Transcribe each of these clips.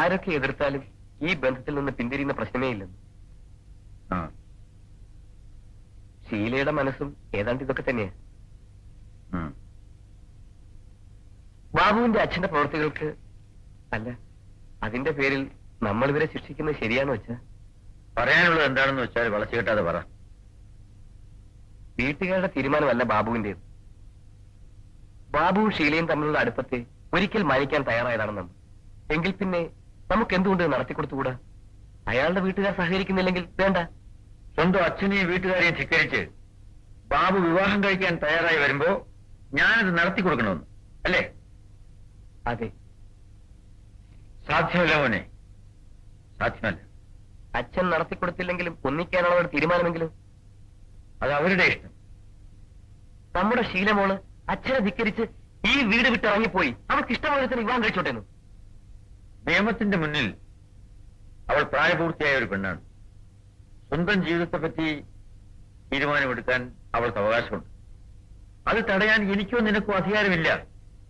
ആരൊക്കെ എതിർത്താലും ഈ ബന്ധത്തിൽ നിന്ന് പിന്തിരിയുന്ന പ്രശ്നമേ ഇല്ലെന്ന്. ഷീലയുടെ മനസ്സും ഏതാണ്ട് ഇതൊക്കെ തന്നെയാ. ബാബുവിന്റെ അച്ഛന്റെ പ്രവൃത്തികൾക്ക് അല്ല, അതിന്റെ പേരിൽ നമ്മൾ ഇവരെ ശിക്ഷിക്കുന്നത് ശരിയാണോ വെച്ചാ? പറയാനുള്ളത് എന്താണെന്ന് വെച്ചാൽ വളച്ചു കിട്ടാതെ പറ. വീട്ടുകാരുടെ തീരുമാനമല്ല ബാബുവിന്റേത്. ബാബുവും ഷീലയും തമ്മിലുള്ള അടുപ്പത്തെ ഒരിക്കൽ മാനിക്കാൻ തയ്യാറായതാണ് നമ്മൾ. എങ്കിൽ പിന്നെ നമുക്ക് എന്തുകൊണ്ട് നടത്തിക്കൊടുത്തുകൂടാ? അയാളുടെ വീട്ടുകാർ സഹകരിക്കുന്നില്ലെങ്കിൽ വേണ്ട. സ്വന്തം അച്ഛനെയും വീട്ടുകാരെയും ധിക്കരിച്ച് ബാബു വിവാഹം കഴിക്കാൻ തയ്യാറായി വരുമ്പോ ഞാനത് നടത്തി കൊടുക്കണമെന്ന് അല്ലേ? അതെ. സാധ്യമല്ല മോനെ, സാധ്യമല്ല. അച്ഛൻ നടത്തിക്കൊടുത്തില്ലെങ്കിലും ഒന്നിക്കാനുള്ള ഒരു തീരുമാനമെങ്കിലും അത് അവരുടെ ഇഷ്ടം. നമ്മുടെ ശീലമോള് അച്ഛനെ ധിക്കരിച്ച് ഈ വീട് വിട്ടിറങ്ങിപ്പോയി. അവർക്ക് ഇഷ്ടമുള്ളതിന് വിവാഹം കഴിച്ചോട്ടേന്നു. നിയമത്തിന്റെ മുന്നിൽ അവൾ പ്രായപൂർത്തിയായ ഒരു പെണ്ണാണ്. സ്വന്തം ജീവിതത്തെപ്പറ്റി തീരുമാനമെടുക്കാൻ അവൾക്ക് അവകാശമുണ്ട്. അത് തടയാൻ എനിക്കോ നിനക്കോ അധികാരമില്ല.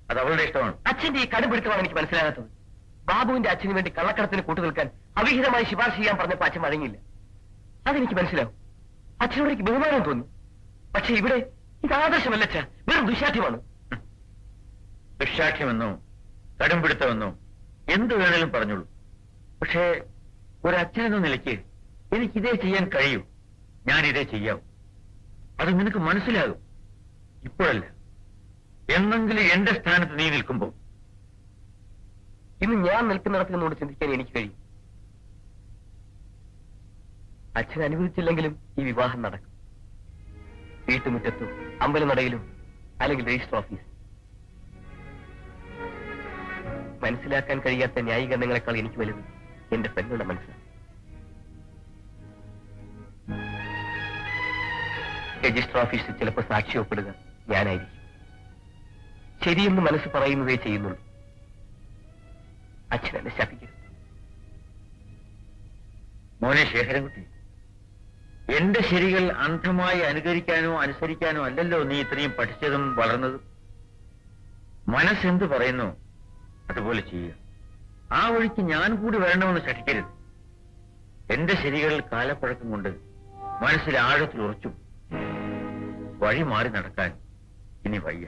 അത് അവളുടെ ഇഷ്ടമാണ്. അച്ഛന്റെ ഈ കടുപിടുത്തമാണ് എനിക്ക് മനസ്സിലാകാത്തത്. ബാബുവിന്റെ അച്ഛന് വേണ്ടി കള്ളക്കടത്തിന് കൂട്ടുനിൽക്കാൻ അവിഹിതമായി ശുപാർശ ചെയ്യാൻ പറഞ്ഞപ്പോൾ അച്ഛൻ വഴങ്ങിയില്ല. അതെനിക്ക് മനസ്സിലാവും. അച്ഛനോട് എനിക്ക് ബഹുമാനം തോന്നി. പക്ഷെ ഇവിടെ ഇത് ആദർശമല്ല അച്ഛാ, വെറും ദുശാഠ്യമാണ്. ദുശാഠ്യമെന്നോ കടുംപിടുത്തമെന്നോ എന്ത് വേണേലും പറഞ്ഞോളൂ. പക്ഷേ ഒരച്ഛനെന്ന നിലയ്ക്ക് എനിക്കിതേ ചെയ്യാൻ കഴിയൂ. ഞാനിതേ ചെയ്യാം. അത് നിനക്ക് മനസ്സിലാകും. ഇപ്പോഴല്ല, എന്നെങ്കിലും എന്റെ സ്ഥാനത്ത് നീ നിൽക്കുമ്പോ. ഇന്ന് ഞാൻ നിൽക്കുന്നിടത്ത് നിന്നോട് ചിന്തിക്കാൻ എനിക്ക് കഴിയും. അച്ഛൻ അനുവദിച്ചില്ലെങ്കിലും ഈ വിവാഹം നടക്കും. വീട്ടുമുറ്റത്തും അമ്പലനടയിലും അല്ലെങ്കിൽ രജിസ്റ്റർ ഓഫീസ്. മനസ്സിലാക്കാൻ കഴിയാത്ത ന്യായീകരണങ്ങളെക്കാൾ എനിക്ക് വലുത് എന്റെ പെങ്ങളുടെ മനസ്സിലാണ്. രജിസ്റ്റർ ഓഫീസിൽ ചിലപ്പോൾ സാക്ഷി ഒപ്പിടുക ഞാനായിരിക്കും. ശരിയെന്ന് മനസ്സ് പറയുന്നതേ ചെയ്യുന്നുള്ളൂ. അച്ഛൻ എന്നെ ശപിക്കരുത്. മോനെ ശേഖരൻകുട്ടി, എന്റെ ശരികൾ അന്ധമായി അനുകരിക്കാനോ അനുസരിക്കാനോ അല്ലല്ലോ നീ ഇത്രയും പഠിച്ചതും വളർന്നതും. മനസ്സെന്ത് പറയുന്നു അതുപോലെ ചെയ്യുക. ആ വഴിക്ക് ഞാൻ കൂടി വരണമെന്ന് ശഠിക്കരുത്. എന്റെ ശരികൾ കാലപ്പഴക്കം കൊണ്ട് മനസ്സിൽ ആഴത്തിൽ ഉറച്ചു. വഴി മാറി നടക്കാൻ ഇനി വയ്യ.